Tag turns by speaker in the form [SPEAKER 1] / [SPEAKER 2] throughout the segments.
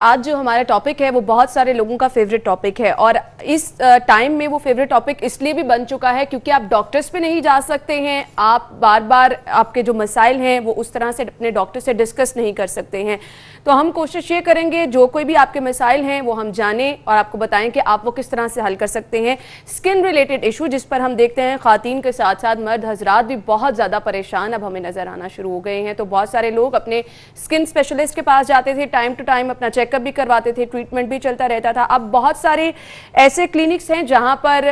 [SPEAKER 1] आज जो हमारा टॉपिक है वो बहुत सारे लोगों का फेवरेट टॉपिक है और इस टाइम में वो फेवरेट टॉपिक इसलिए भी बन चुका है क्योंकि आप डॉक्टर्स पे नहीं जा सकते हैं, आप बार बार आपके जो मसाइल हैं वो उस तरह से अपने डॉक्टर से डिस्कस नहीं कर सकते हैं। तो हम कोशिश ये करेंगे जो कोई भी आपके मसाइल हैं वो हम जानें और आपको बताएं कि आप वो किस तरह से हल कर सकते हैं। स्किन रिलेटेड इशू जिस पर हम देखते हैं खातन के साथ साथ मर्द हजरात भी बहुत ज़्यादा परेशान अब हमें नज़र आना शुरू हो गए हैं। तो बहुत सारे लोग अपने स्किन स्पेशलिस्ट के पास जाते थे, टाइम टू टाइम अपना चेकअप भी करवाते थे, ट्रीटमेंट भी चलता रहता था। अब बहुत सारे ऐसे क्लिनिक्स हैं जहां पर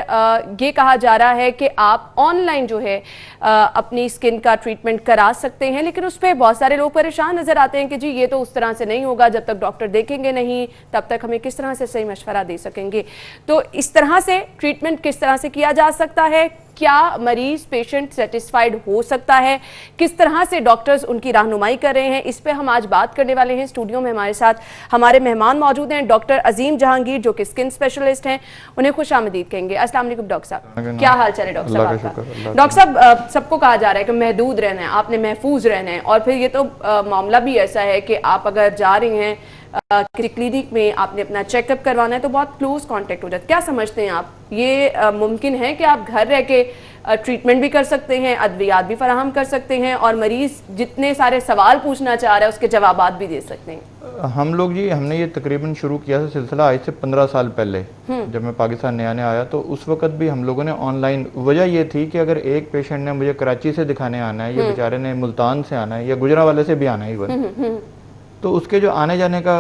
[SPEAKER 1] ये कहा जा रहा है कि आप ऑनलाइन जो है अपनी स्किन का ट्रीटमेंट करा सकते हैं, लेकिन उस पर बहुत सारे लोग परेशान नजर आते हैं कि जी ये तो उस तरह से नहीं होगा, जब तक डॉक्टर देखेंगे नहीं तब तक हमें किस तरह से सही मशवरा दे सकेंगे। तो इस तरह से ट्रीटमेंट किस तरह से किया जा सकता है, क्या मरीज पेशेंट सेटिस्फाइड हो सकता है, किस तरह से डॉक्टर्स उनकी रहनुमाई कर रहे हैं, इस पे हम आज बात करने वाले हैं। स्टूडियो में हमारे साथ हमारे मेहमान मौजूद हैं, डॉक्टर अजीम जहांगीर जो कि स्किन स्पेशलिस्ट हैं, उन्हें खुश आमदीद कहेंगे। अस्सलाम वालेकुम डॉक्टर साहब, क्या हाल चाल है डॉक्टर साहब आपका? डॉक्टर साहब, सबको कहा जा रहा है कि महदूद रहना है, आपने महफूज रहना है, और फिर ये तो मामला भी ऐसा है कि आप अगर जा रहे हैं किसी क्लिनिक में, आपने अपना चेकअप करवाना है तो बहुत क्लोज कांटेक्ट हो जाता है। क्या समझते हैं आप, ये मुमकिन है कि आप घर रह के ट्रीटमेंट भी कर सकते हैं, अद्वियात भी फराहम कर सकते हैं और मरीज जितने सारे सवाल पूछना चाह रहा है उसके जवाबात भी दे सकते हैं?
[SPEAKER 2] हम लोग जी, हमने ये तकरीबन शुरू किया था सिलसिला आज से 15 साल पहले, जब मैं पाकिस्तान नया नया आया तो उस वक्त भी हम लोगों ने ऑनलाइन, वजह ये थी कि अगर एक पेशेंट ने मुझे कराची से दिखाने आना है, ये बेचारे ने मुल्तान से आना है या गुजरांवाले से भी आना है इवन, तो उसके जो आने जाने का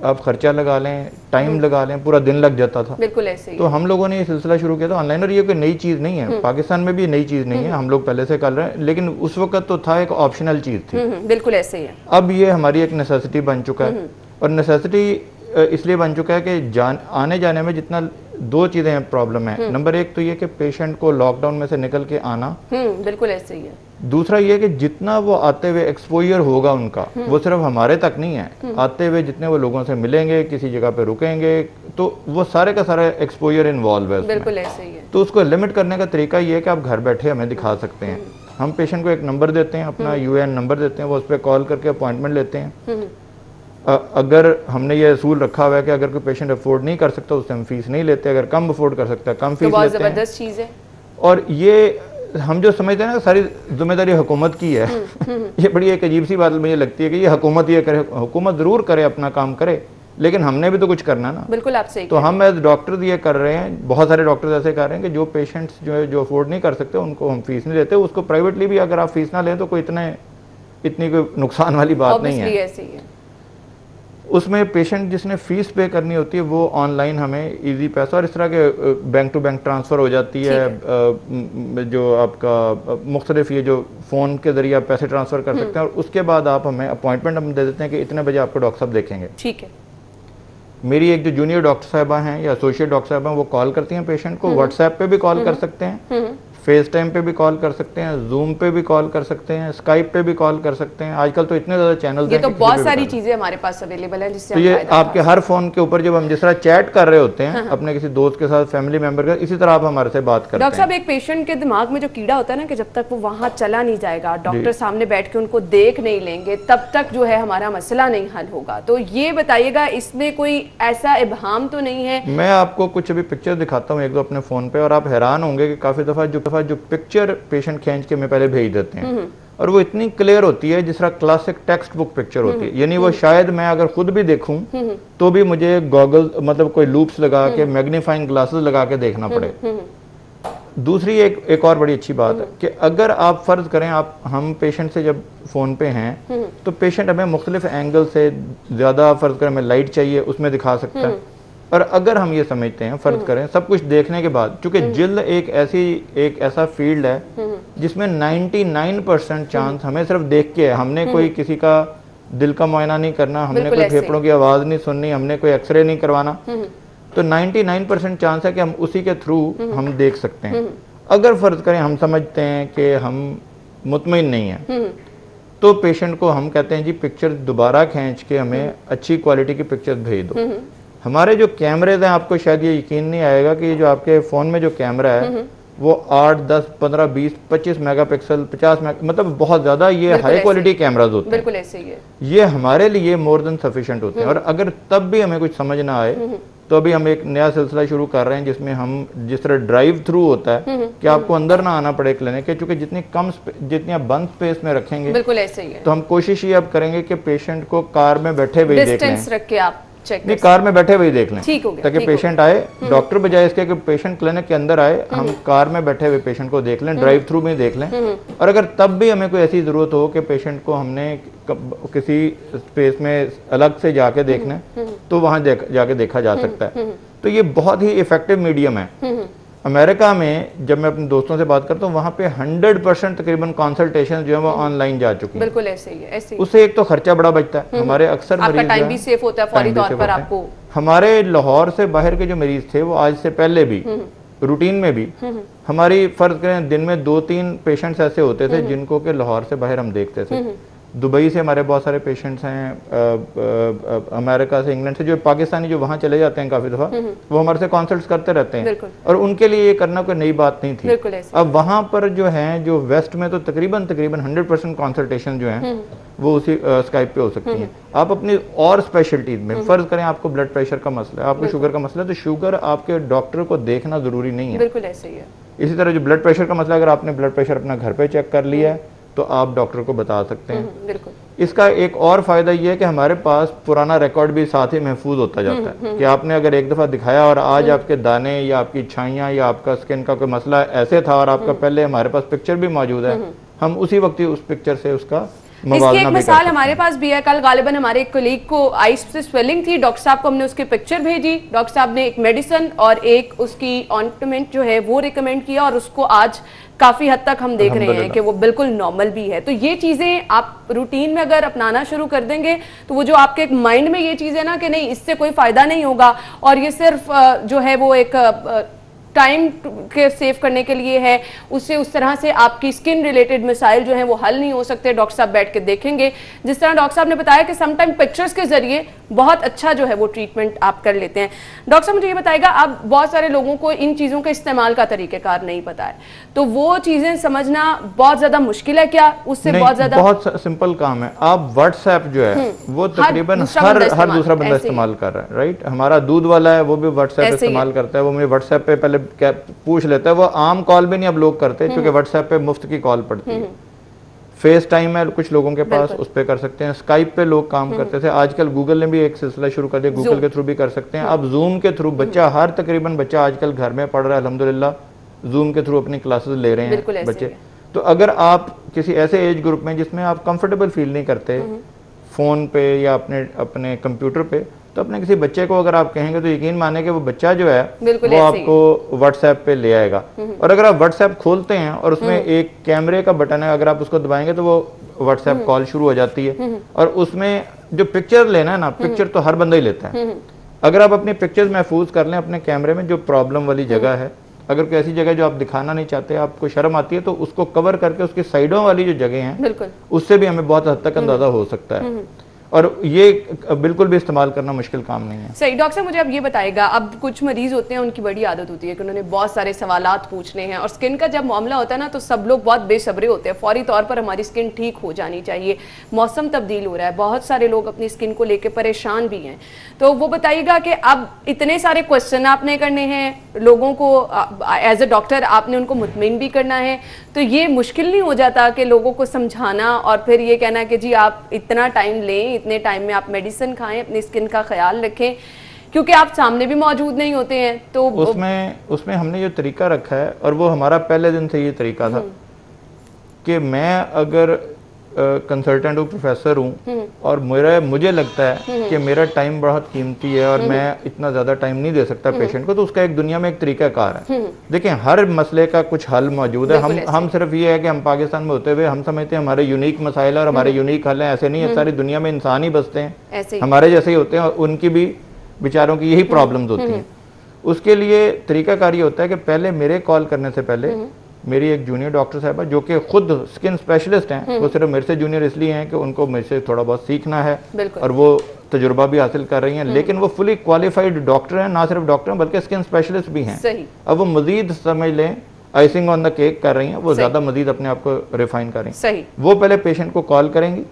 [SPEAKER 2] आप खर्चा लगा लें, टाइम लगा लें, पूरा दिन लग जाता था।
[SPEAKER 1] बिल्कुल ऐसे ही।
[SPEAKER 2] तो हम लोगों ने ये सिलसिला शुरू किया था ऑनलाइन, और ये कोई नई चीज़ नहीं है, पाकिस्तान में भी नई चीज़ नहीं है, हम लोग पहले से कर रहे हैं, लेकिन उस वक्त तो था एक ऑप्शनल चीज़ थी।
[SPEAKER 1] बिल्कुल ऐसे ही है।
[SPEAKER 2] अब ये हमारी एक नेसेसिटी बन चुका है, और नेसेसिटी इसलिए बन चुका है कि आने जाने में जितना दो चीज़ें प्रॉब्लम है। नंबर एक तो ये कि पेशेंट को लॉकडाउन में से निकल के आना,
[SPEAKER 1] बिल्कुल ऐसे ही है।
[SPEAKER 2] दूसरा ये कि जितना वो आते हुए एक्सपोजर होगा उनका, वो सिर्फ हमारे तक नहीं है, आते हुए जितने वो लोगों से मिलेंगे, किसी जगह पे रुकेंगे, तो वो सारे का सारा एक्सपोजर इन्वॉल्व है उसमें।
[SPEAKER 1] बिल्कुल ऐसे ही है। तो
[SPEAKER 2] उसको लिमिट करने का तरीका ये है कि आप घर बैठे हमें दिखा सकते हैं। हम पेशेंट को एक नंबर देते हैं, अपना यूएन नंबर देते हैं, वो उस पर कॉल करके अपॉइंटमेंट लेते हैं। अगर हमने ये असूल रखा हुआ है कि अगर कोई पेशेंट अफोर्ड नहीं कर सकता उससे हम फीस नहीं लेते, अगर कम अफोर्ड कर सकता है कम फीस लेते हैं।
[SPEAKER 1] जबरदस्त चीज़ है।
[SPEAKER 2] और ये हम जो समझते हैं ना सारी जिम्मेदारी हुकूमत की है, ये बड़ी एक अजीब सी बात मुझे लगती है कि ये हुकूमत ये करे, हुकूमत ज़रूर करे, अपना काम करे, लेकिन हमने भी तो कुछ करना ना।
[SPEAKER 1] बिल्कुल आप सही।
[SPEAKER 2] तो हम एज डॉक्टर ये कर रहे हैं, बहुत सारे डॉक्टर्स ऐसे कर रहे हैं कि जो पेशेंट्स जो है जो अफोर्ड नहीं कर सकते उनको हम फीस नहीं देते। उसको प्राइवेटली भी अगर आप फीस ना लें तो कोई इतनी कोई नुकसान वाली बात नहीं है। उसमें पेशेंट जिसने फ़ीस पे करनी होती है वो ऑनलाइन हमें इजी पैसा, और इस तरह के बैंक टू बैंक ट्रांसफ़र हो जाती है, जो आपका मुख्तलिफ ये जो फ़ोन के ज़रिए आप पैसे ट्रांसफ़र कर सकते हैं, और उसके बाद आप हमें अपॉइंटमेंट हम दे देते हैं कि इतने बजे आपको डॉक्टर साहब देखेंगे।
[SPEAKER 1] ठीक है।
[SPEAKER 2] मेरी एक जो जूनियर डॉक्टर साहबा हैं या एसोसिएट डॉक्टर साहबा हैं वो कॉल करती हैं पेशेंट को, व्हाट्सएप पे भी कॉल कर सकते हैं, फेस टाइम पे भी कॉल कर सकते हैं, जूम पे भी कॉल कर सकते हैं, स्काइप पे भी कॉल कर सकते हैं। आजकल तो इतने ज़्यादा चैनल
[SPEAKER 1] ये तो बहुत सारी चीज़ें हमारे पास अवेलेबल है जिससे
[SPEAKER 2] तो ये आपके हर फोन के ऊपर जब हम जिस तरह चैट कर रहे होते हैं अपने किसी दोस्त के साथ, फैमिली मेंबर के, इसी तरह आप हमारे से बात करते हैं।
[SPEAKER 1] डॉक्टर साहब, एक पेशेंट के दिमाग में जो कीड़ा होता है ना कि जब तक वो वहाँ चला नहीं जाएगा, डॉक्टर सामने बैठ के उनको देख नहीं लेंगे, तब तक जो है हमारा मसला नहीं हल होगा। तो ये बताइएगा इसमें कोई ऐसा इबहाम तो नहीं है?
[SPEAKER 2] मैं आपको कुछ अभी पिक्चर दिखाता हूँ एक दो अपने फोन पे, और आप हैरान होंगे कि काफी दफा जो पिक्चर पेशेंट खींच के मैं पहले भेज देते हैं और वो इतनी क्लियर होती है जिस तरह क्लासिक टेक्स्ट बुक पिक्चर होती है, यानी वो शायद मैं अगर खुद भी देखूं तो भी मुझे गॉगल मतलब कोई लूप्स लगा के मैग्नीफाइंग ग्लासेस लगा के देखना पड़े। दूसरी एक और बड़ी अच्छी बात है कि अगर आप फर्ज करें हम पेशेंट से जब फोन पे हैं तो पेशेंट हमें मुख्तलिफ एंगल से, ज्यादा फर्ज करें हमें लाइट चाहिए उसमें दिखा सकता है, और अगर हम ये समझते हैं फर्ज करें सब कुछ देखने के बाद, चूंकि जिल्द एक ऐसा फील्ड है जिसमें 99% चांस हमें सिर्फ देख के है, हमने कोई किसी का दिल का मुआयना नहीं करना, हमने कोई फेफड़ों की आवाज नहीं सुननी, हमने कोई एक्सरे नहीं करवाना, तो 99% चांस है कि हम उसी के थ्रू हम देख सकते हैं। अगर फर्ज करें हम समझते हैं कि हम मुतमईन नहीं है तो पेशेंट को हम कहते हैं जी पिक्चर दोबारा खींच के हमें अच्छी क्वालिटी की पिक्चर भेज दो। हमारे जो कैमरेज हैं, आपको शायद ये यकीन नहीं आएगा कि जो आपके फ़ोन में जो कैमरा है वो 8, 10, 15, 20, 25 मेगापिक्सल, 50 मतलब बहुत ज़्यादा ये
[SPEAKER 1] बिल्कुल
[SPEAKER 2] हाई
[SPEAKER 1] ऐसे
[SPEAKER 2] क्वालिटी कैमराज होते हैं।
[SPEAKER 1] बिल्कुल ऐसे ही है।
[SPEAKER 2] ये हमारे लिए मोर देन सफिशिएंट होते हैं। और अगर तब भी हमें कुछ समझ ना आए तो अभी हम एक नया सिलसिला शुरू कर रहे हैं जिसमें हम जिस तरह ड्राइव थ्रू होता है कि आपको अंदर ना आना पड़े क्लिनिक के, क्योंकि जितनी आप बंद स्पेस में रखेंगे
[SPEAKER 1] बिल्कुल ऐसे ही है।
[SPEAKER 2] तो हम कोशिश ये अब करेंगे कि पेशेंट को कार में बैठे हुए देख लें,
[SPEAKER 1] डिस्टेंस रख के आप चेक
[SPEAKER 2] नहीं कार में बैठे हुए ही देख लें,
[SPEAKER 1] ठीक हो गया,
[SPEAKER 2] ताकि
[SPEAKER 1] ठीक हो
[SPEAKER 2] पेशेंट आए, डॉक्टर बजाय इसके कि पेशेंट क्लिनिक के अंदर आए, हम कार में बैठे हुए पेशेंट को देख लें, ड्राइव थ्रू में देख लें। और अगर तब भी हमें कोई ऐसी ज़रूरत हो कि पेशेंट को हमने किसी स्पेस में अलग से जाके देखना है तो वहाँ जाके देखा जा सकता है। तो ये बहुत ही इफेक्टिव मीडियम है। अमेरिका में जब मैं अपने दोस्तों से बात करता हूँ वहाँ पे 100% तकरीबन कंसल्टेशन जो है वो ऑनलाइन जा चुकी है।
[SPEAKER 1] बिल्कुल ऐसे ही है, ऐसे ही।
[SPEAKER 2] उससे एक तो खर्चा बड़ा बचता है, हमारे अक्सर
[SPEAKER 1] आपका
[SPEAKER 2] मरीज
[SPEAKER 1] टाइम भी सेफ होता है, फौरी तौर पर आपको।
[SPEAKER 2] हमारे लाहौर से बाहर के जो मरीज थे वो आज से पहले भी रूटीन में भी हमारी फर्ज करें दिन में 2-3 पेशेंट्स ऐसे होते थे जिनको के लाहौर से बाहर हम देखते थे। दुबई से हमारे बहुत सारे पेशेंट्स हैं, अमेरिका से, इंग्लैंड से, जो पाकिस्तानी जो वहाँ चले जाते हैं काफ़ी दफ़ा, वो हमारे से कंसल्ट करते रहते हैं। और उनके लिए ये करना कोई नई बात नहीं थी। अब वहाँ पर जो हैं, जो वेस्ट में तो तकरीबन 100% कंसल्टेशन जो हैं वो उसी स्काइप पे हो सकती हैं। आप अपनी और स्पेशलिटीज में फ़र्ज़ करें आपको ब्लड प्रेशर का मसला है, आपको शुगर का मसला है, तो शुगर आपके डॉक्टर को देखना ज़रूरी नहीं है।
[SPEAKER 1] बिल्कुल ऐसे ही है।
[SPEAKER 2] इसी तरह जो ब्लड प्रेशर का मसला, अगर आपने ब्लड प्रेशर अपना घर पे चेक कर लिया है तो आप डॉक्टर को बता सकते हैं।
[SPEAKER 1] बिल्कुल।
[SPEAKER 2] इसका एक और फायदा ये है कि हमारे पास पुराना रिकॉर्ड भी साथ ही महफूज होता जाता है कि आपने अगर एक दफ़ा दिखाया और आज आपके दाने या आपकी छाइयाँ या आपका स्किन का कोई मसला ऐसे था और आपका पहले हमारे पास पिक्चर भी मौजूद है, हम उसी वक्त ही उस पिक्चर से उसका
[SPEAKER 1] इसकी एक मिसाल हमारे पास भी है। कल गालिबन हमारे एक कोलीग को आइस से स्वेलिंग थी, डॉक्टर साहब को हमने उसकी पिक्चर भेजी, डॉक्टर साहब ने एक मेडिसिन और एक उसकी ऑइंटमेंट जो है वो रिकमेंड किया और उसको आज काफी हद तक हम देख रहे हैं कि वो बिल्कुल नॉर्मल भी है। तो ये चीजें आप रूटीन में अगर अपनाना शुरू कर देंगे तो वो जो आपके एक माइंड में ये चीज है ना कि नहीं इससे कोई फायदा नहीं होगा और ये सिर्फ जो है वो एक टाइम के सेव करने के लिए है, उससे उस तरह से आपकी स्किन रिलेटेड मिसाइल जो है वो हल नहीं हो सकते। डॉक्टर साहब बैठ के देखेंगे, जिस तरह डॉक्टर साहब ने बताया कि समटाइम पिक्चर्स के जरिए बहुत अच्छा जो है वो ट्रीटमेंट आप कर लेते हैं। डॉक्टर साहब मुझे ये बताएगा, अब बहुत सारे लोगों को इन चीज़ों के इस्तेमाल का तरीक़ेकार नहीं पता है, तो वो चीज़ें समझना बहुत ज़्यादा मुश्किल है क्या? उससे बहुत ज़्यादा
[SPEAKER 2] बहुत सिंपल काम है। आप व्हाट्सएप जो है वो तकरीबन हर दूसरा बंदा इस्तेमाल कर रहा है, राइट। हमारा दूध वाला है वो भी व्हाट्सएप इस्तेमाल करता है, वो मुझे व्हाट्सएप पे पहले पूछ लेता है। वो आम कॉल भी नहीं अब लोग करते क्योंकि व्हाट्सएप पे मुफ्त की कॉल पड़ती है। फेस टाइम है कुछ लोगों के पास, उस पर कर सकते हैं। स्काइप पे लोग काम करते थे, आजकल गूगल ने भी एक सिलसिला शुरू कर दिया, गूगल के थ्रू भी कर सकते हैं। अब जूम के थ्रू बच्चा तकरीबन बच्चा आजकल घर में पढ़ रहा है, अल्हम्दुलिल्लाह जूम के थ्रू अपनी क्लासेस ले रहे हैं बच्चे। तो अगर आप किसी ऐसे एज ग्रुप में जिसमें आप कंफर्टेबल फील नहीं करते फोन पे या अपने कंप्यूटर पे, तो अपने किसी बच्चे को अगर आप कहेंगे तो यकीन माने कि वो बच्चा जो है वो आपको व्हाट्सएप पे ले आएगा। और अगर आप व्हाट्सएप खोलते हैं और उसमें एक कैमरे का बटन है, अगर आप उसको दबाएंगे तो वो व्हाट्सएप कॉल शुरू हो जाती है। और उसमें जो पिक्चर लेना है ना, पिक्चर तो हर बंदा ही लेता है। अगर आप अपनी पिक्चर्स महफूज कर लें अपने कैमरे में, जो प्रॉब्लम वाली जगह है, अगर कोई ऐसी जगह जो आप दिखाना नहीं चाहते, आपको शर्म आती है, तो उसको कवर करके उसकी साइडों वाली जो जगह हैं उससे भी हमें बहुत हद तक अंदाजा हो सकता है। और ये बिल्कुल भी इस्तेमाल करना मुश्किल काम नहीं है।
[SPEAKER 1] सही। डॉक्टर साहब मुझे अब ये बताएगा, अब कुछ मरीज होते हैं उनकी बड़ी आदत होती है कि उन्होंने बहुत सारे सवालात पूछने हैं और स्किन का जब मामला होता है ना तो सब लोग बहुत बेसब्रे होते हैं, फौरी तौर पर हमारी स्किन ठीक हो जानी चाहिए। मौसम तब्दील हो रहा है, बहुत सारे लोग अपनी स्किन को लेकर परेशान भी हैं, तो वो बताइएगा कि अब इतने सारे क्वेश्चन आपने करने हैं लोगों को, एज ए डॉक्टर आपने उनको मुतमिन भी करना है, तो ये मुश्किल नहीं हो जाता कि लोगों को समझाना और फिर ये कहना कि जी आप इतना टाइम लें, इतने टाइम में आप मेडिसिन खाएं, अपनी स्किन का ख्याल रखें, क्योंकि आप सामने भी मौजूद नहीं होते हैं। तो
[SPEAKER 2] उसमें हमने जो तरीका रखा है, और वो हमारा पहले दिन से ये तरीका था कि मैं अगर कंसल्टेंट हूँ, प्रोफेसर हूँ, और मुझे लगता है कि मेरा टाइम बहुत कीमती है और मैं इतना ज़्यादा टाइम नहीं दे सकता पेशेंट को, तो उसका एक दुनिया में एक तरीका कार है। देखिए हर मसले का कुछ हल मौजूद है। हम सिर्फ ये है कि हम पाकिस्तान में होते हुए हम समझते हैं हमारे यूनिक मसाइल और हमारे यूनिक हल हैं, ऐसे नहीं है। सारी दुनिया में इंसान ही बसते हैं, हमारे जैसे ही होते हैं, और उनकी भी बेचारों की यही प्रॉब्लम्स होती हैं। उसके लिए तरीकाकार ये होता है कि पहले मेरे कॉल करने से पहले मेरी एक जूनियर डॉक्टर साहब जो कि खुद स्किन स्पेशलिस्ट हैं, वो सिर्फ मेरे से जूनियर इसलिए हैं कि उनको मेरे से थोड़ा बहुत सीखना है और वो तजुर्बा भी हासिल कर रही हैं, लेकिन वो फुली क्वालिफाइड डॉक्टर हैं, ना सिर्फ डॉक्टर हैं बल्कि स्किन स्पेशलिस्ट भी हैं। अब वो मजीद समझ लें आइसिंग ऑन द केक कर रही हैं, वो ज्यादा मजीद अपने आप को रिफाइन कर रही हैं।
[SPEAKER 1] सही।
[SPEAKER 2] वो पहले पेशेंट को कॉल करेंगी,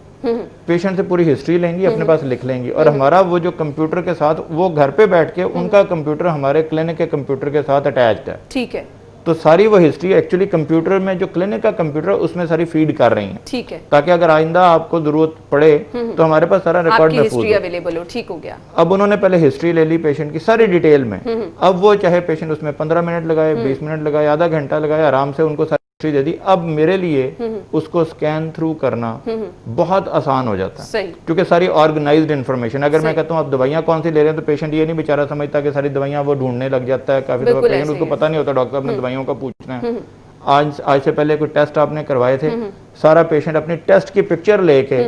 [SPEAKER 2] पेशेंट से पूरी हिस्ट्री लेंगी, अपने पास लिख लेंगी, और हमारा वो जो कंप्यूटर के साथ, वो घर पे बैठ के उनका कंप्यूटर हमारे क्लिनिक के कंप्यूटर के साथ अटैच्ड है।
[SPEAKER 1] ठीक है।
[SPEAKER 2] तो सारी वो हिस्ट्री एक्चुअली कंप्यूटर में, जो क्लिनिक का कंप्यूटर उसमें सारी फीड कर रही हैं।
[SPEAKER 1] ठीक है।
[SPEAKER 2] ताकि अगर आइंदा आपको जरूरत पड़े तो हमारे पास सारा रिकॉर्ड महफूज
[SPEAKER 1] हिस्ट्री अवेलेबल हो। ठीक हो गया।
[SPEAKER 2] अब उन्होंने पहले हिस्ट्री ले ली पेशेंट की सारी डिटेल में, अब वो चाहे पेशेंट उसमें 15 मिनट लगाए, 20 मिनट लगाए, आधा घंटा लगाए, आराम से उनको सारी हिस्ट्री दे दी। अब मेरे लिए उसको स्कैन थ्रू करना बहुत आसान हो जाता है,
[SPEAKER 1] सही।
[SPEAKER 2] क्योंकि सारी ऑर्गेनाइज्ड इन्फॉर्मेशन, अगर मैं कहता हूँ आप दवाइयाँ कौन सी ले रहे हैं, तो पेशेंट ये नहीं बेचारा समझता कि सारी दवाइयाँ वो ढूंढने लग जाता है। काफी दफा पेशेंट उसको पता नहीं होता, डॉक्टर अपने दवाइयों का पूछना है। आज से पहले कोई टेस्ट आपने करवाए थे, सारा पेशेंट अपनी टेस्ट की पिक्चर लेके,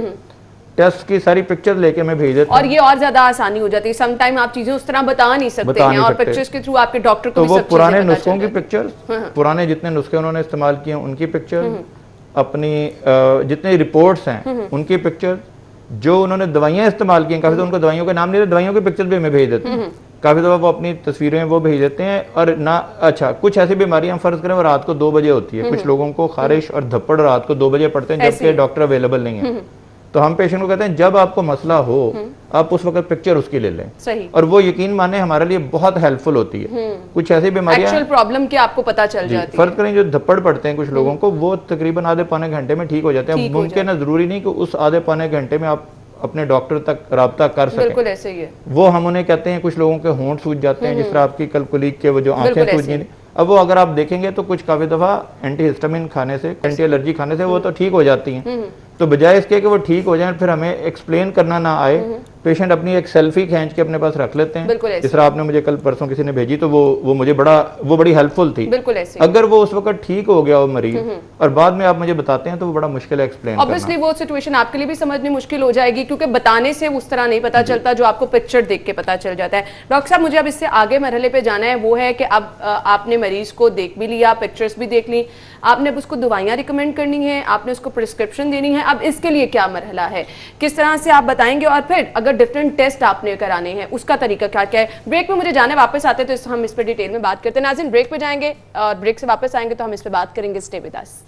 [SPEAKER 2] टेस्ट की सारी पिक्चर लेके मैं भेज देता हूं।
[SPEAKER 1] और ये और ज्यादा आसानी हो जाती है। सम टाइम आप चीजें उस तरह बता नहीं सकते हैं, और पिक्चर्स के थ्रू आपके डॉक्टर को
[SPEAKER 2] तो
[SPEAKER 1] भी
[SPEAKER 2] वो
[SPEAKER 1] सब
[SPEAKER 2] पुराने
[SPEAKER 1] चीजें पता
[SPEAKER 2] नुस्खों
[SPEAKER 1] चल
[SPEAKER 2] की
[SPEAKER 1] जाती
[SPEAKER 2] पिक्चर्स, पुराने जितने नुस्खे उन्होंने इस्तेमाल किए उनकी पिक्चर, अपनी जितनी रिपोर्ट्स हैं उनकी पिक्चर, जो उन्होंने दवाइयां इस्तेमाल की, काफी तो उनको दवाइयों के नाम नहीं, दवाइयों की पिक्चर भी मैं भेज देता हूँ। काफी दफा वो अपनी तस्वीरें वो भेज देते हैं। और ना, अच्छा, कुछ ऐसी बीमारियां फर्ज करें वो रात को 2 बजे होती है, कुछ लोगों को खारिश और धप्पड़ रात को 2 बजे पड़ते हैं, जबकि डॉक्टर अवेलेबल नहीं है। तो हम पेशेंट को कहते हैं जब आपको मसला हो आप उस वक्त पिक्चर उसकी ले लें।
[SPEAKER 1] सही।
[SPEAKER 2] और वो यकीन माने हमारे लिए बहुत हेल्पफुल होती है। कुछ ऐसी बीमारियां,
[SPEAKER 1] एक्चुअल प्रॉब्लम की आपको पता चल जाती है।
[SPEAKER 2] फर्ज करें जो धप्पड़ पड़ते हैं कुछ लोगों को, वो तकरीबन आधे पौने घंटे में ठीक हो जाते हैं। मुमकिन है, जरूरी नहीं कि उस आधे पौने घंटे में आप अपने डॉक्टर तक राब्ता कर सकें।
[SPEAKER 1] बिल्कुल ऐसे ही है।
[SPEAKER 2] वो हम उन्हें कहते हैं, कुछ लोगों के होंठ सूज जाते हैं, जिस तरह आपकी कल कुलीग के वो जो आंखें सूज गई। अब वो अगर आप देखेंगे तो कुछ काफी दफा एंटीहिस्टामिन खाने से, एंटी एलर्जी खाने से वो तो ठीक हो जाती हैं। तो बजाय इसके कि वो ठीक हो जाए फिर हमें एक्सप्लेन करना ना आए, पेशेंट अपनी एक सेल्फी खींच के अपने पास रख लेते हैं। जिस तरह आपने मुझे कल परसों किसी ने भेजी, तो वो मुझे बड़ी हेल्पफुल थी।
[SPEAKER 1] बिल्कुल ऐसे।
[SPEAKER 2] अगर वो उस वक्त ठीक हो गया वो मरीज और बाद में आप मुझे बताते हैं तो वो बड़ा मुश्किल है एक्सप्लेन करना।
[SPEAKER 1] ऑब्वियसली वो सिचुएशन आपके लिए भी समझनी मुश्किल हो जाएगी, क्योंकि बताने से उस तरह नहीं पता चलता जो आपको पिक्चर देख के पता चल जाता है। डॉक्टर साहब, मुझे अब इससे आगे मरहले पे जाना है, वो है कि अब आपने मरीज को देख भी लिया, पिक्चर्स भी देख ली, आपने अब उसको दवाइयां रिकमेंड करनी है, आपने उसको प्रिस्क्रिप्शन देनी है। अब इसके लिए क्या मरहला है, किस तरह से आप बताएंगे, और फिर अगर डिफरेंट टेस्ट आपने कराने हैं उसका तरीका क्या क्या है। ब्रेक में मुझे जाने, वापस आते तो हम इस पर डिटेल में बात करते हैं। नाज़रीन, ब्रेक पे जाएंगे और ब्रेक से वापस आएंगे तो हम इस पे बात करेंगे। Stay with us.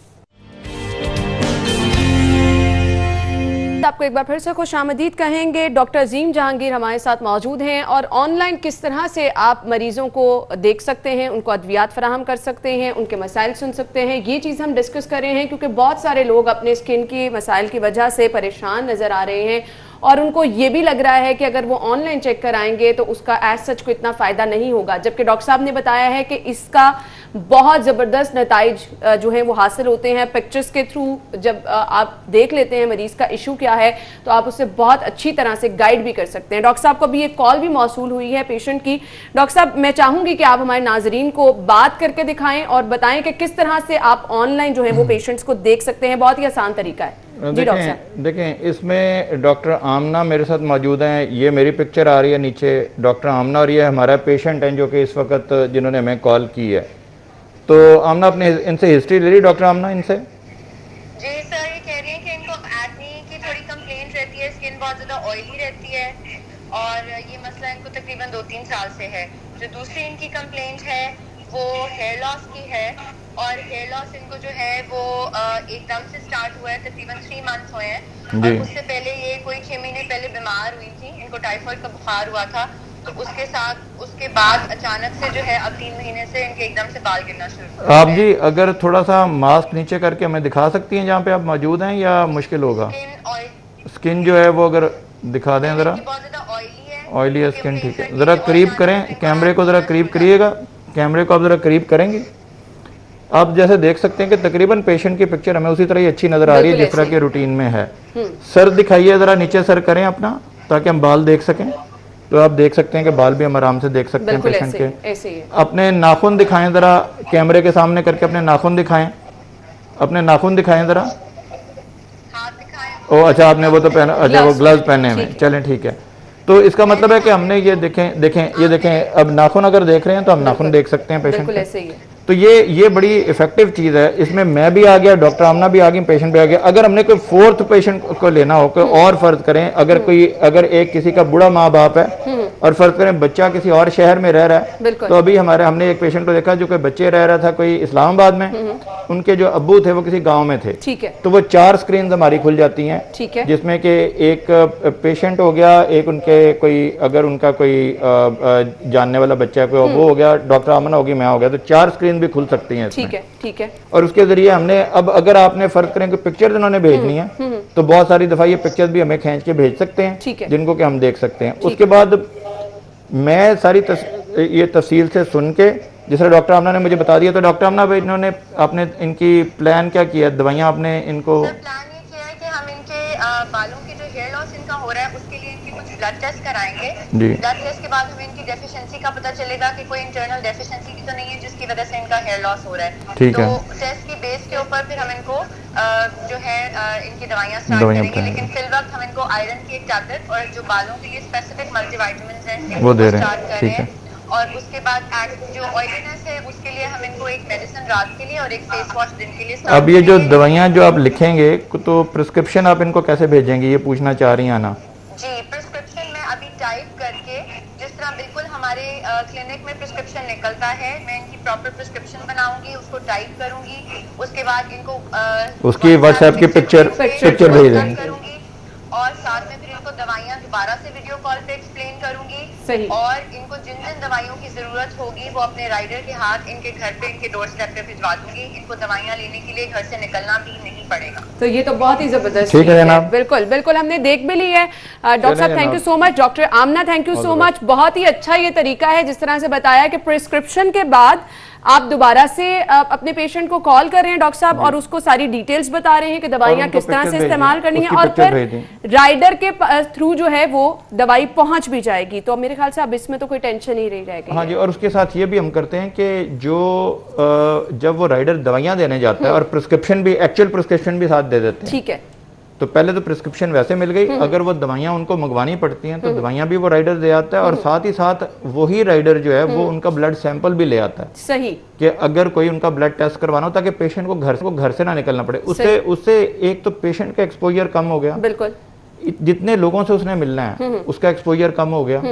[SPEAKER 1] आपको एक बार फिर से खुशामदीद कहेंगे। डॉक्टर अजीम जहांगीर हमारे साथ मौजूद हैं, और ऑनलाइन किस तरह से आप मरीजों को देख सकते हैं, उनको अद्वियात फराहम कर सकते हैं, उनके मसाइल सुन सकते हैं, ये चीज़ हम डिस्कस कर रहे हैं, क्योंकि बहुत सारे लोग अपने स्किन की मसाइल की वजह से परेशान नज़र आ रहे हैं, और उनको ये भी लग रहा है कि अगर वो ऑनलाइन चेक कराएंगे तो उसका एज सच को इतना फ़ायदा नहीं होगा, जबकि डॉक्टर साहब ने बताया है कि इसका बहुत ज़बरदस्त नताइज जो है वो हासिल होते हैं पिक्चर्स के थ्रू। जब आप देख लेते हैं मरीज़ का इशू क्या है तो आप उससे बहुत अच्छी तरह से गाइड भी कर सकते हैं। डॉक्टर साहब को भी एक कॉल भी मौसूल हुई है पेशेंट की। डॉक्टर साहब, मैं चाहूँगी कि आप हमारे नाजरीन को बात करके दिखाएं और बताएं कि किस तरह से आप ऑनलाइन जो है वो पेशेंट्स को देख सकते हैं। बहुत ही आसान तरीका है।
[SPEAKER 2] देखें, इसमें डॉक्टर आमना मेरे साथ मौजूद हैं। ये मेरी पिक्चर आ रही है नीचे, डॉक्टर आमना, और ये हमारा पेशेंट है जो कि इस वक्त जिन्होंने हमें कॉल की है। तो आमना, अपने इनसे हिस्ट्री ले ली डॉक्टर आमना इनसे?
[SPEAKER 3] जी सर, ये कह रही है कि इनको एक्ने की थोड़ी कंप्लेंट रहती है, स्किन बहुत ज़्यादा ऑयली रहती है, और ये मसला इनको तकरीबन 2-3 साल से है। जो दूसरी इनकी कंप्लेंट है वो हेयर लॉस की है, और हेयर लॉस इनको जो है वो एकदम से स्टार्ट हुआ है, तकरीबन 3 मंथ हुए हैं। और उससे पहले ये कोई 6 महीने पहले बीमार हुई थी, इनको टाइफाइड का बुखार हुआ था, तो उसके बाद अचानक से जो है अब 3 महीने से इनके एकदम से बाल गिरना शुरू।
[SPEAKER 2] आप जी अगर थोड़ा सा मास्क नीचे करके हमें दिखा सकती हैं जहाँ पे आप मौजूद हैं, या मुश्किल होगा? स्किन जो है वो अगर दिखा दें जरा।
[SPEAKER 3] बहुत ज्यादा
[SPEAKER 2] ऑयली है स्किन, ठीक है। जरा करीब करें कैमरे को, जरा करीब करिएगा कैमरे को, आप जरा करीब करेंगे। आप जैसे देख सकते हैं कि तकरीबन पेशेंट की पिक्चर हमें उसी तरह ही अच्छी नजर आ रही है जिस तरह के रूटीन में है। सर दिखाइए जरा, नीचे सर करें अपना ताकि हम बाल देख सकें। तो आप देख सकते हैं कि बाल भी हम आराम से देख सकते हैं पेशेंट के।
[SPEAKER 1] ऐसे ही है।
[SPEAKER 2] अपने नाखून दिखाएं जरा, कैमरे के सामने करके अपने नाखून दिखाएं, अपने नाखून दिखाएं जरा। ओ अच्छा, आपने वो तो पहना, अच्छा वो ग्लव्स पहने हुए, चलें ठीक है। तो इसका मतलब है कि हमने ये ये देखें, अब नाखून अगर देख रहे हैं तो हम नाखून देख सकते हैं पेशेंट के। तो ये बड़ी इफेक्टिव चीज़ है। इसमें मैं भी आ गया, डॉक्टर आमना भी आ गई, पेशेंट भी आ गया। अगर हमने कोई 4th पेशेंट को लेना हो, कोई और फर्ज करें, अगर एक किसी का बूढ़ा माँ बाप है और फर्ज करें बच्चा किसी और शहर में रह रहा है,
[SPEAKER 1] बिल्कुल।
[SPEAKER 2] तो अभी हमने एक पेशेंट को देखा जो कि बच्चे रह रहा था कोई इस्लामाबाद में, उनके जो अब्बू थे वो किसी गांव में थे,
[SPEAKER 1] ठीक है,
[SPEAKER 2] तो वो 4 स्क्रीन हमारी खुल जाती हैं,
[SPEAKER 1] ठीक है,
[SPEAKER 2] जिसमें कि एक पेशेंट हो गया, एक उनके कोई अगर उनका कोई जानने वाला बच्चा है कोई वो हो गया, डॉक्टर आमना होगी, मैं हो गया, तो 4 स्क्रीन भी खुल सकती हैं
[SPEAKER 1] ठीक है, ठीक है,
[SPEAKER 2] और उसके जरिए हमने अब अगर आपने फर्ज करें कि पिक्चर इन्होंने भेजनी है तो बहुत सारी दफा ये पिक्चर्स भी हमें खींच के भेज सकते हैं,
[SPEAKER 1] ठीक है,
[SPEAKER 2] जिनको कि हम देख सकते हैं। उसके बाद मैं सारी ये तफसील से सुन के जिस तरह डॉक्टर आमना ने मुझे बता दिया, तो डॉक्टर आमना भाई इन्होंने आपने इनकी प्लान क्या किया, दवाइयाँ आपने इनको?
[SPEAKER 3] प्लान ये किया है कि हम इनके बालों के जो हेयर लॉस इनका हो रहा है उसके लिए इनकी कुछ ब्लड टेस्ट कराएंगे।
[SPEAKER 2] जी।
[SPEAKER 3] ब्लड टेस्ट के बाद हमें इनकी डेफिशिएंसी का पता चलेगा कि कोई इंटरनल डेफिशिएंसी तो नहीं है जिसकी वजह से इनका हेयर लॉस हो रहा है।
[SPEAKER 2] ठीक है।
[SPEAKER 3] तो टेस्ट की बेस के ऊपर फिर हम इनको जो है इनकी दवाइयाँ स्टार्ट करेंगे, लेकिन फिल वक्त हम इनको आयरन की एक टैबलेट और जो बालों के लिए स्पेसिफिक मल्टीविटामिन्स हैं
[SPEAKER 2] वो दे रहे हैं।
[SPEAKER 3] स्टार्ट कर रहे हैं। और उसके बाद जो ऑयलीनेस है उसके लिए हम इनको एक मेडिसिन रात के लिए और एक फेस वॉश दिन के लिए start
[SPEAKER 2] अब ये जो
[SPEAKER 3] करेंगे।
[SPEAKER 2] दवाइयाँ जो आप लिखेंगे तो प्रिस्क्रिप्शन आप इनको कैसे भेजेंगे, ये पूछना चाह रही हैं ना?
[SPEAKER 3] जी, प्रिस्क्रिप्शन में अभी टाइप करके जिस तरह बिल्कुल हमारे क्लिनिक में प्रिस्क्रिप्शन निकलता है, मैं इनकी प्रॉपर प्रिस्क्रिप्शन बनाऊंगी, उसको टाइप करूंगी, उसके बाद इनको
[SPEAKER 2] उसकी व्हाट्सएप की पिक्चर भेज देंगे
[SPEAKER 3] करूंगी और साथ में फिर इनको दवाइयाँ दोबारा से वीडियो कॉल पे एक्सप्लेन करूंगी।
[SPEAKER 1] सही।
[SPEAKER 3] और इनको जिन जिन दवाइयों की जरूरत होगी वो अपने राइडर के हाथ इनके घर पे इनके डोर स्टेप पे भिजवा दूंगी। इनको दवाइयाँ लेने के लिए घर से निकलना भी नहीं पड़ेगा।
[SPEAKER 1] तो ये तो बहुत ही जबरदस्त
[SPEAKER 2] ठीक है
[SPEAKER 1] चीज़
[SPEAKER 2] जनाब।
[SPEAKER 1] बिल्कुल बिल्कुल हमने देख भी ली है। डॉक्टर साहब
[SPEAKER 2] चलिए
[SPEAKER 1] थैंक यू
[SPEAKER 2] जनाब।
[SPEAKER 1] So much, doctor Amna thank you so much. बहुत ही अच्छा ये तरीका है जिस तरह से बताया कि प्रिस्क्रिप्शन के बाद आप दोबारा से अपने पेशेंट को कॉल कर रहे हैं डॉक्टर साहब और उसको सारी डिटेल्स बता रहे हैं कि दवाइयाँ
[SPEAKER 2] उनको
[SPEAKER 1] किस तरह से
[SPEAKER 2] पिक्चर भेज
[SPEAKER 1] इस्तेमाल
[SPEAKER 2] दें,
[SPEAKER 1] करनी है
[SPEAKER 2] उसकी
[SPEAKER 1] और
[SPEAKER 2] पिक्चर
[SPEAKER 1] फिर
[SPEAKER 2] भेज दें।
[SPEAKER 1] राइडर के थ्रू जो है वो दवाई पहुंच भी जाएगी। तो मेरे ख्याल से अब इसमें तो कोई टेंशन ही नहीं रहेगी।
[SPEAKER 2] हाँ जी, और उसके साथ ये भी हम करते हैं कि जो जब वो राइडर दवाइयाँ देने जाता है और प्रिस्क्रिप्शन भी एक्चुअल प्रिस्क्रिप्शन भी साथ दे देते हैं,
[SPEAKER 1] ठीक है,
[SPEAKER 2] तो पहले तो प्रिस्क्रिप्शन वैसे मिल गई, अगर वो दवाइयाँ उनको मंगवानी पड़ती हैं तो दवाइयाँ भी वो राइडर दे आता है और साथ ही साथ वही राइडर जो है वो उनका ब्लड सैंपल भी ले आता है
[SPEAKER 1] सही
[SPEAKER 2] कि अगर कोई उनका ब्लड टेस्ट करवाना हो ताकि पेशेंट को घर से ना निकलना पड़े। उससे एक तो पेशेंट का एक्सपोजर कम हो गया,
[SPEAKER 1] बिल्कुल
[SPEAKER 2] जितने लोगों से उसने मिलना है उसका एक्सपोजर कम हो गया।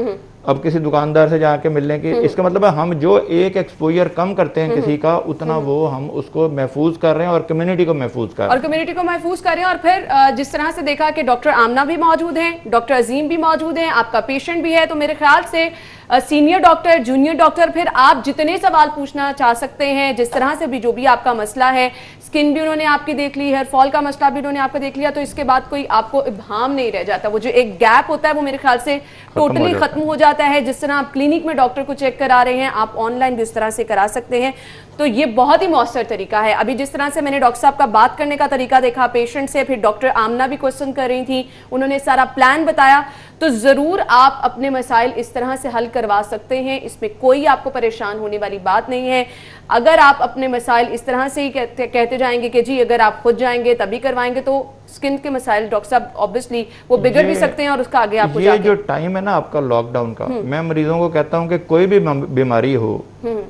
[SPEAKER 2] अब किसी दुकानदार से जाके मिलने की, इसका मतलब है हम जो एक एक्सपोजर कम करते हैं किसी का, उतना वो हम उसको महफूज कर रहे हैं और कम्युनिटी को महफूज कर रहे हैं।
[SPEAKER 1] और कम्युनिटी को महफूज कर रहे हैं। और फिर जिस तरह से देखा कि डॉक्टर आमना भी मौजूद हैं, डॉक्टर अजीम भी मौजूद हैं, आपका पेशेंट भी है, तो मेरे ख्याल से सीनियर डॉक्टर, जूनियर डॉक्टर, फिर आप जितने सवाल पूछना चाह सकते हैं, जिस तरह से भी जो भी आपका मसला है, स्किन भी उन्होंने आपकी देख ली, हेयर फॉल का मसला भी उन्होंने आपका देख लिया, तो इसके बाद कोई आपको इब्हाम नहीं रह जाता। वो जो एक गैप होता है वो मेरे ख्याल से टोटली खत्म हो जाता है। जिस तरह आप क्लिनिक में डॉक्टर को चेक करा रहे हैं, आप ऑनलाइन भी उस तरह से करा सकते हैं। तो ये बहुत ही मौसर तरीका है। अभी जिस तरह से मैंने डॉक्टर साहब का बात करने का तरीका देखा पेशेंट से, फिर डॉक्टर आमना भी क्वेश्चन कर रही थी, उन्होंने सारा प्लान बताया, तो जरूर आप अपने मसाइल इस तरह से हल करवा सकते हैं। इसमें कोई आपको परेशान होने वाली बात नहीं है। अगर आप अपने मसाइल इस तरह से ही कहते जाएंगे कि जी अगर आप खुद जाएंगे तभी करवाएंगे, तो स्किन के मसाइल डॉक्टर साहब ऑब्वियसली वो बिगड़ भी सकते हैं और उसका आगे आपको
[SPEAKER 2] ये जो टाइम है ना आपका लॉकडाउन का, मैं मरीजों को कहता हूं कि कोई भी बीमारी हो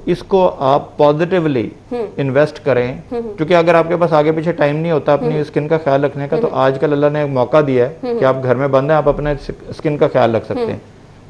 [SPEAKER 2] इसको आप पॉजिटिवली इन्वेस्ट करें, क्योंकि अगर आपके पास आगे पीछे टाइम नहीं होता अपनी स्किन का ख्याल रखने का, तो आजकल अल्लाह ने एक मौका दिया है कि आप घर में बंद हैं, आप अपने स्किन का ख्याल रख सकते हैं।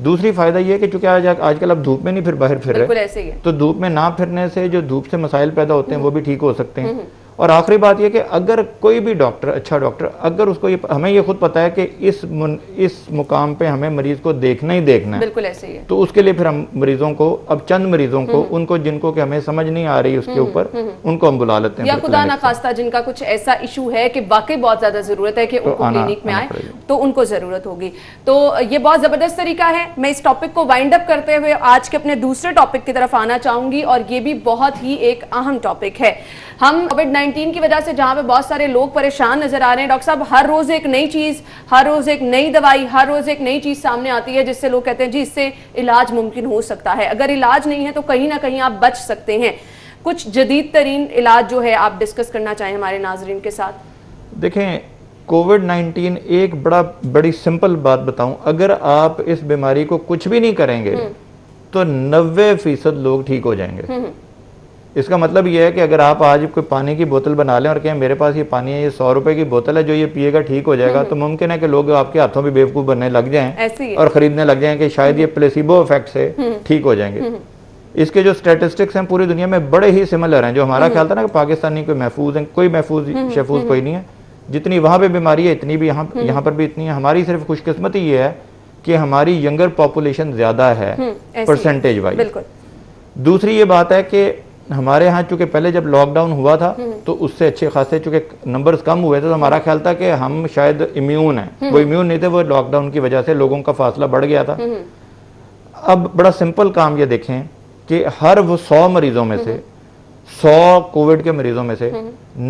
[SPEAKER 2] दूसरी फायदा ये है कि चूंकि आजकल आप धूप में नहीं फिर बाहर फिर रहे,
[SPEAKER 1] ऐसे ही है।
[SPEAKER 2] तो धूप में ना फिरने से जो धूप से मसाइल पैदा होते हैं वो भी ठीक हो सकते हैं। और आखिरी बात यह कि अगर कोई भी डॉक्टर, अच्छा डॉक्टर, अगर उसको हमें ये खुद पता है कि इस मुकाम पे हमें मरीज को देखना ही देखना है,
[SPEAKER 1] बिल्कुल ऐसे ही है,
[SPEAKER 2] तो उसके लिए फिर हम मरीजों को, अब चंद मरीजों को, उनको जिनको कि हमें समझ नहीं आ रही उसके ऊपर, उनको हम बुला लेते हैं,
[SPEAKER 1] या खुदा ना खास्ता जिनका कुछ ऐसा इशू है कि वाकई बहुत ज्यादा जरूरत है कि उनको क्लिनिक में आए, तो उनको जरूरत होगी। तो ये बहुत जबरदस्त तरीका है। मैं इस टॉपिक को वाइंड अप करते हुए आज के अपने दूसरे टॉपिक की तरफ आना चाहूंगी, और ये भी बहुत ही एक अहम टॉपिक है। हम कोविड-19 की वजह से जहां पे बहुत सारे लोग परेशान नजर आ रहे हैं, डॉक्टर साहब, हर रोज एक नई चीज, हर रोज एक नई दवाई, हर रोज एक नई चीज सामने आती है जिससे लोग कहते हैं जी इससे इलाज मुमकिन हो सकता है। अगर इलाज नहीं है तो कहीं ना कहीं आप बच सकते हैं। कुछ जदीद तरीन इलाज जो है आप डिस्कस करना चाहें हमारे नाजरीन के साथ?
[SPEAKER 2] देखें, कोविड-19 एक बड़ी सिंपल बात बताऊं, अगर आप इस बीमारी को कुछ भी नहीं करेंगे तो 90% लोग ठीक हो जाएंगे। इसका मतलब ये है कि अगर आप आज कोई पानी की बोतल बना लें और कहें मेरे पास ये पानी है, ये 100 रुपए की बोतल है, जो ये पिएगा ठीक हो जाएगा, तो मुमकिन है कि लोग आपके हाथों भी बेवकूफ़ बनने लग जाएं और ख़रीदने लग जाएं कि शायद ये प्लेसिबो इफेक्ट से ठीक हो जाएंगे। इसके जो स्टैटिस्टिक्स हैं पूरी दुनिया में बड़े ही सिमिलर हैं। जो हमारा ख्याल था ना कि पाकिस्तानी कोई महफूज है, कोई महफूज शहफूज कोई नहीं है। जितनी वहाँ पे बीमारी है इतनी भी यहाँ पर भी इतनी है। हमारी सिर्फ खुशकिस्मती ये है कि हमारी यंगर पॉपुलेशन ज़्यादा है परसेंटेज वाइज। दूसरी ये बात है कि हमारे यहाँ चूंकि पहले जब लॉकडाउन हुआ था तो उससे अच्छे खासे चूंकि नंबर्स कम हुए थे, तो हमारा ख्याल था कि हम शायद इम्यून हैं। वो इम्यून नहीं थे, वो लॉकडाउन की वजह से लोगों का फासला बढ़ गया था। अब बड़ा सिंपल काम ये देखें कि हर वो 100 मरीजों में से 100 कोविड के मरीजों में से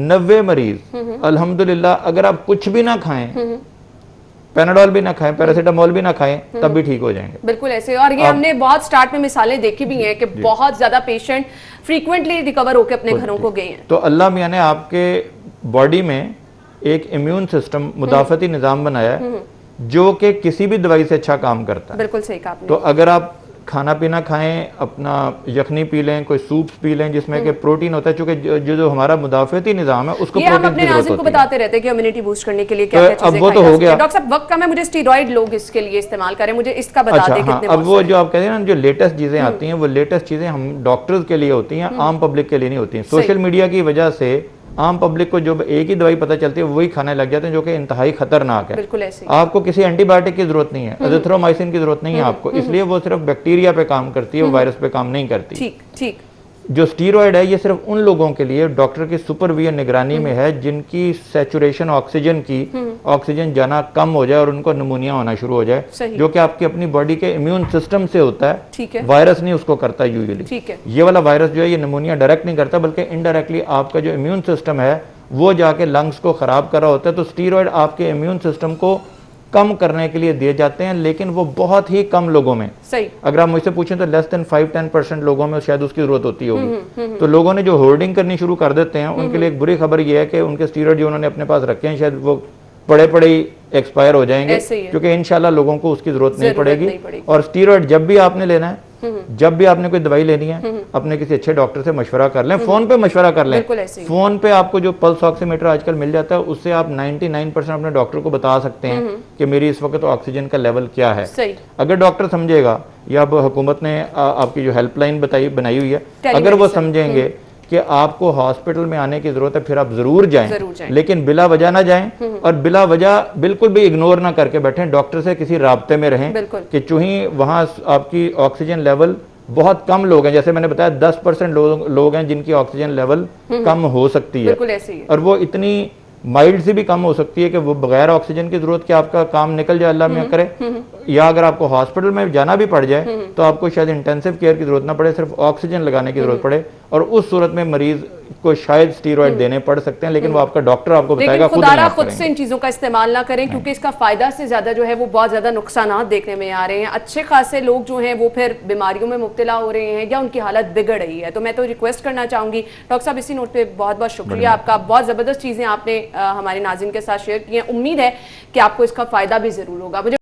[SPEAKER 2] 90 मरीज अल्हम्दुलिल्लाह अगर आप कुछ भी ना खाएं, पैनाडोल भी ना खाएं, पैरासीटामोल भी ना खाएं, तब भी ठीक हो जाएंगे।
[SPEAKER 1] बिल्कुल ऐसे। और ये हमने बहुत स्टार्ट में मिसालें देखी भी हैं कि बहुत ज्यादा पेशेंट फ्रीक्वेंटली रिकवर होकर अपने घरों को गए हैं।
[SPEAKER 2] तो अल्लाह मियां ने आपके बॉडी में एक इम्यून सिस्टम, मुदाफती निज़ाम बनाया है जो कि किसी भी दवाई से अच्छा काम करता है।
[SPEAKER 1] बिल्कुल सही कहा आपने।
[SPEAKER 2] तो अगर आप खाना पीना खाएं, अपना यखनी पी लें, कोई सूप पी लें जिसमें कि प्रोटीन होता है, चूंकि जो हमारा मुदाफती निज़ाम है उसको
[SPEAKER 1] ये हम
[SPEAKER 2] प्रोटीन
[SPEAKER 1] अपने
[SPEAKER 2] की जरूरत
[SPEAKER 1] नाज़रीन को
[SPEAKER 2] होती है।
[SPEAKER 1] बताते रहते हैं कि इम्यूनिटी बूस्ट करने के लिए क्या क्या
[SPEAKER 2] तो अब
[SPEAKER 1] चीजें
[SPEAKER 2] वो तो
[SPEAKER 1] खाई जा
[SPEAKER 2] हो
[SPEAKER 1] सकती है।
[SPEAKER 2] गया।
[SPEAKER 1] डॉक्टर साहब वक्त कम है, मुझे स्टीरॉइड लोग इसके लिए इस्तेमाल करें, मुझे इसका बता
[SPEAKER 2] अच्छा,
[SPEAKER 1] दें
[SPEAKER 2] हाँ,
[SPEAKER 1] कितने
[SPEAKER 2] अब वो जो आप कहते हैं ना, जो लेटेस्ट चीजें आती हैं, वो लेटेस्ट चीजें हम डॉक्टर्स के लिए होती हैं, आम पब्लिक के लिए नहीं होती हैं। सोशल मीडिया की वजह से आम पब्लिक को जो एक ही दवाई पता चलती है वही खाने लग जाते हैं, जो कि इंतहाई खतरनाक है।
[SPEAKER 1] बिल्कुल ऐसे।
[SPEAKER 2] आपको किसी एंटीबायोटिक की जरूरत नहीं है, एजिथ्रोमाइसिन की जरूरत नहीं है आपको, इसलिए वो सिर्फ बैक्टीरिया पे काम करती है, वो वायरस पे काम नहीं करती।
[SPEAKER 1] ठीक ठीक।
[SPEAKER 2] जो स्टीरॉयड है ये सिर्फ उन लोगों के लिए डॉक्टर की सुपरविजन निगरानी में है जिनकी सैचुरेशन ऑक्सीजन की, ऑक्सीजन जाना कम हो जाए और उनको निमोनिया होना शुरू हो जाए, जो कि आपकी अपनी बॉडी के इम्यून सिस्टम से होता है।
[SPEAKER 1] ठीक है।
[SPEAKER 2] वायरस नहीं उसको करता यूजुअली।
[SPEAKER 1] ठीक है।
[SPEAKER 2] ये वाला वायरस जो है ये निमोनिया डायरेक्ट नहीं करता, बल्कि इनडायरेक्टली आपका जो इम्यून सिस्टम है वो जाके लंग्स को खराब कर रहा होता है। तो स्टीरॉयड आपके इम्यून सिस्टम को कम करने के लिए दिए जाते हैं, लेकिन वो बहुत ही कम लोगों में।
[SPEAKER 1] सही।
[SPEAKER 2] अगर आप मुझसे पूछें तो लेस देन 5-10% लोगों में शायद उसकी जरूरत होती होगी। तो लोगों ने जो होर्डिंग करनी शुरू कर देते हैं उनके लिए एक बुरी खबर यह है कि उनके स्टीरॉयड जो उन्होंने अपने पास रखे हैं शायद वो पड़े पड़े ही एक्सपायर हो जाएंगे, क्योंकि इंशाल्लाह लोगों को उसकी जरूरत नहीं पड़ेगी। और स्टीरॉयड जब भी आपने लेना है, जब भी आपने कोई दवाई लेनी है, अपने किसी अच्छे डॉक्टर से मशवरा कर लें, फोन पे मशवरा कर लें। फोन पे आपको जो पल्स ऑक्सीमीटर आजकल मिल जाता है उससे आप 99% अपने डॉक्टर को बता सकते हैं कि मेरी इस वक्त ऑक्सीजन का लेवल क्या है। अगर डॉक्टर समझेगा, या अब हुकूमत ने आपकी जो हेल्पलाइन बनाई हुई है, अगर वो समझेंगे कि आपको हॉस्पिटल में आने की जरूरत है, फिर आप जरूर जाएं, लेकिन बिला वजह ना जाएं और बिला वजह बिल्कुल भी इग्नोर ना करके बैठें। डॉक्टर से किसी राब्ते में रहें कि चूंकि वहां आपकी ऑक्सीजन लेवल बहुत कम लोग हैं, जैसे मैंने बताया 10% लोग हैं जिनकी ऑक्सीजन लेवल कम हो सकती है, और वो इतनी माइल्ड से भी कम हो सकती है कि वो बगैर ऑक्सीजन की जरूरत के आपका काम निकल जाए, अल्लाह मियां करे। या अगर आपको हॉस्पिटल में जाना भी पड़ जाए तो आपको शायद इंटेंसिव केयर की जरूरत ना पड़े, सिर्फ ऑक्सीजन लगाने की जरूरत पड़े, और उस सूरत में मरीज को शायद स्टीरॉयड देने पड़ सकते हैं, लेकिन वो आपका डॉक्टर आपको बताएगा।
[SPEAKER 1] खुद से इन चीजों का इस्तेमाल ना करें, क्योंकि इसका फायदा से ज्यादा जो है वो बहुत ज्यादा नुकसान देखने में आ रहे हैं। अच्छे खासे लोग जो हैं वो फिर बीमारियों में मुब्तला हो रहे हैं या उनकी हालत बिगड़ रही है। तो मैं तो रिक्वेस्ट करना चाहूंगी डॉक्टर साहब, इसी नोट पे बहुत बहुत शुक्रिया आपका। बहुत जबरदस्त चीजें आपने हमारे नाज़रीन के साथ शेयर की हैं। उम्मीद है कि आपको इसका फायदा भी जरूर होगा। मुझे